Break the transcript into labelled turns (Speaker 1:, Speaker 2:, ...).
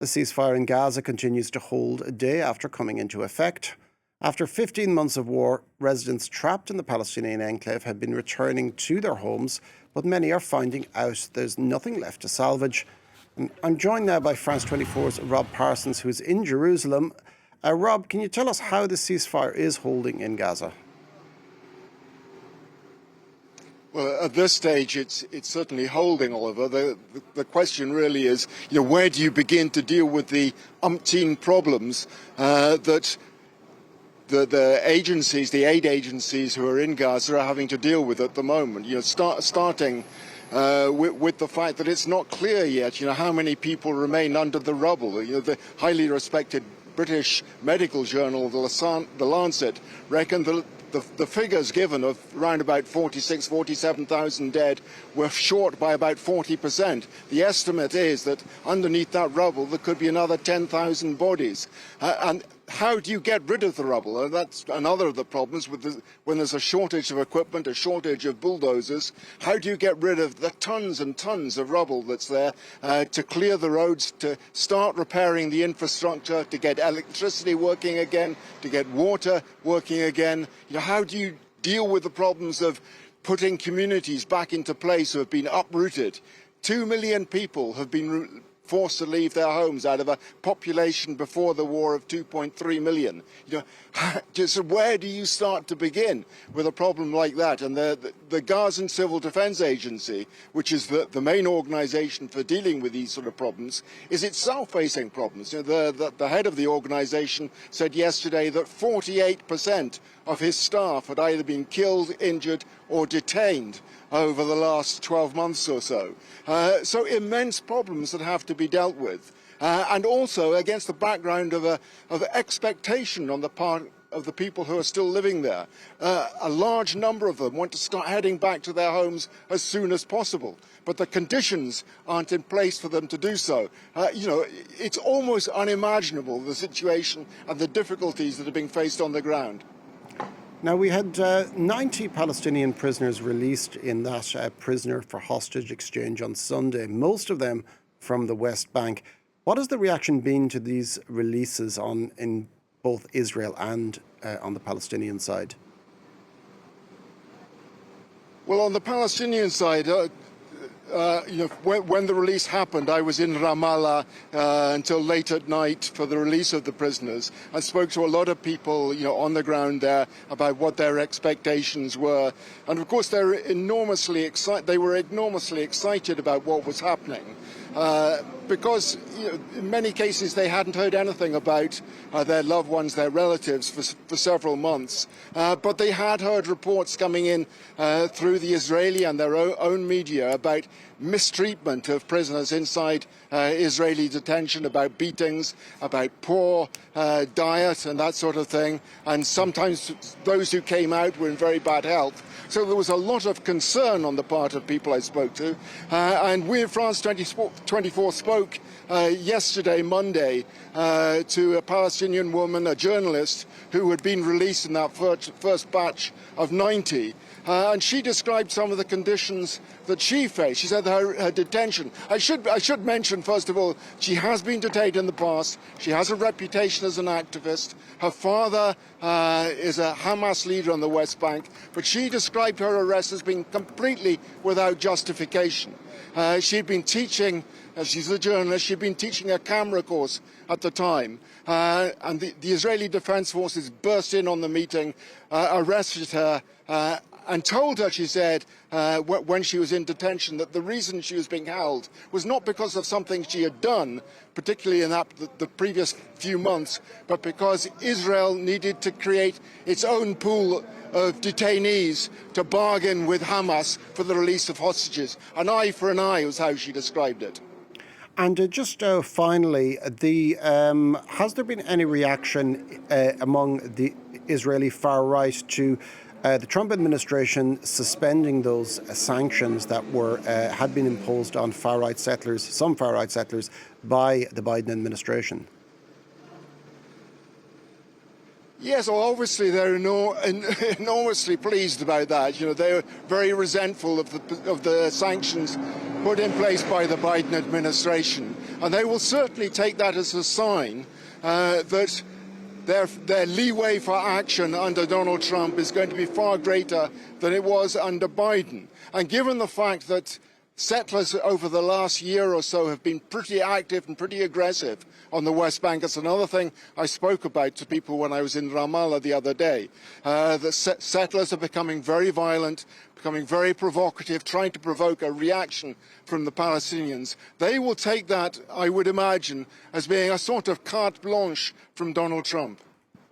Speaker 1: The ceasefire in Gaza continues to hold a day after coming into effect. After 15 months of war, residents trapped in the Palestinian enclave have been returning to their homes, but many are finding out there's nothing left to salvage. And I'm joined now by France 24's Rob Parsons, who's in Jerusalem. Rob, can you tell us how the ceasefire is holding in Gaza?
Speaker 2: Well, at this stage, it's certainly holding, Oliver. The question really is, where do you begin to deal with the umpteen problems that the agencies, the aid agencies who are in Gaza are having to deal with at the moment? Starting with the fact that it's not clear yet, how many people remain under the rubble. The highly respected British medical journal, The Lancet, reckoned that the figures given of around about 47,000 dead were short by about 40%. The estimate is that underneath that rubble there could be another 10,000 bodies. And how do you get rid of the rubble? That's another of the problems when there's a shortage of equipment, a shortage of bulldozers. How do you get rid of the tons and tons of rubble that's there to clear the roads, to start repairing the infrastructure, to get electricity working again, to get water working again? How do you deal with the problems of putting communities back into place who have been uprooted? 2 million people have been forced to leave their homes out of a population before the war of 2.3 million. Just where do you start to begin with a problem like that? And the Gazan Civil Defense Agency, which is the main organization for dealing with these sort of problems, is itself facing problems. The head of the organization said yesterday that 48% of his staff had either been killed, injured, or detained over the last 12 months or so. So immense problems that have to be dealt with. And also against the background of expectation on the part of the people who are still living there. A large number of them want to start heading back to their homes as soon as possible, but the conditions aren't in place for them to do so. It's almost unimaginable, the situation and the difficulties that are being faced on the ground.
Speaker 1: Now, we had 90 Palestinian prisoners released in that prisoner for hostage exchange on Sunday, most of them from the West Bank. What has the reaction been to these releases in both Israel and on the Palestinian side?
Speaker 2: Well, on the Palestinian side, when the release happened, I was in Ramallah until late at night for the release of the prisoners. I spoke to a lot of people, on the ground there about what their expectations were, and of course they were enormously excited about what was happening. Because in many cases they hadn't heard anything about their loved ones, their relatives for several months. But they had heard reports coming in through the Israeli and their own media about mistreatment of prisoners inside Israeli detention, about beatings, about poor diet and that sort of thing. And sometimes those who came out were in very bad health. So there was a lot of concern on the part of people I spoke to. And we at France 24 spoke yesterday, Monday, to a Palestinian woman, a journalist, who had been released in that first batch of 90. And she described some of the conditions that she faced. She said her detention. I should mention, first of all, she has been detained in the past. She has a reputation as an activist. Her father is a Hamas leader on the West Bank, but she described her arrest as being completely without justification. She'd been teaching, she's a journalist, she'd been teaching a camera course at the time. And the Israeli Defense Forces burst in on the meeting, arrested her, and told her, she said, when she was in detention, that the reason she was being held was not because of something she had done, particularly in the previous few months, but because Israel needed to create its own pool of detainees to bargain with Hamas for the release of hostages. An eye for an eye was how she described it.
Speaker 1: And just finally, has there been any reaction among the Israeli far right to the Trump administration suspending those sanctions that had been imposed on far-right settlers, some far-right settlers, by the Biden administration?
Speaker 2: Yes, well, obviously they're enormously pleased about that. You know, they're very resentful of the sanctions put in place by the Biden administration, and they will certainly take that as a sign that their leeway for action under Donald Trump is going to be far greater than it was under Biden. And given the fact that settlers over the last year or so have been pretty active and pretty aggressive on the West Bank. It's another thing I spoke about to people when I was in Ramallah the other day. The settlers are becoming very violent, becoming very provocative, trying to provoke a reaction from the Palestinians. They will take that, I would imagine, as being a sort of carte blanche from Donald Trump.